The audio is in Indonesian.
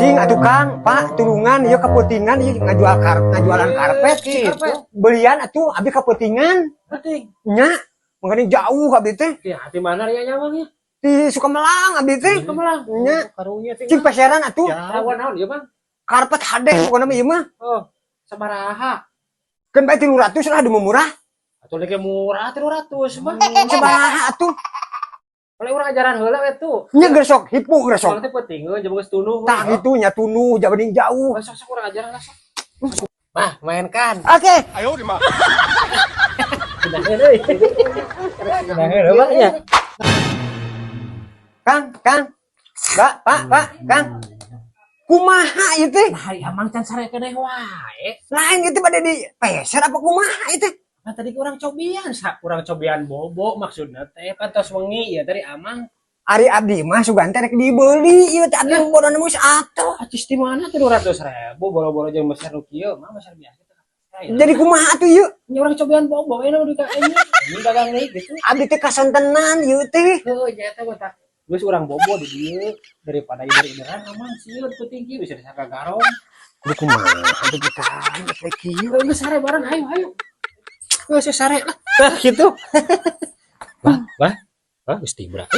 Cing atuh Kang, Pak, tulungan ieu kepentingan ieu ngajualan karpet. Belian atuh abi kepentingan. Penting. Nya, mangani jauh abi teh. Di hati mana ya nyawangnya? Di Sukamelang abi teh. Sukamelang. Nya, Karunya teh. cing peseran atuh. Rawan naon ieu Bang? Karpet hade pokona mah ieu mah. Oh, sabaraha? Kan bae 300 lah adu murah. Atuh lagi murah 300 mah. Sabaraha atuh? Oleh urang ajaran heula we tuh. Nya geus sok hipu geus sok. Soalnya teh penting jeung geus tunuh. Tah gitu nya tunuh jabening jauh. Sok urang ajaran lah sok. Mah, mainkan. Oke. Ayo di mah. Udah euy. Udah euy Bang ya. Kang, Pak, Kang. Kumaha ieu teh? Hari amang can sare keneh wae. Lain gitu pada di peser apa kumaha itu? Nah tadi kurang cobian, kurang cobian bobo maksudnya teh kan tos wengi ya tadi amang. Ari abdi mah sugante rek dibeli ieu teh atuh bodoh geus atuh. Acis di mana 300.000 boro-boro jeung besar nu kieu mah besar biasa. Jadi kumaha atuh ieu? Nya urang cobian bobo eno di ka ini dagang deui gitu. Abdi teh kasontenan ieu teh. Heuh nya eta mah tah. Geus urang bobo di dieu daripada ieu-ieuran amang sieun penting kieu bisa disangka garong. Aduh kumaha atuh kita teh kieu. Geus sare bareng hayu. Geus sare lah. Tah gitu. Wah, geus tibra.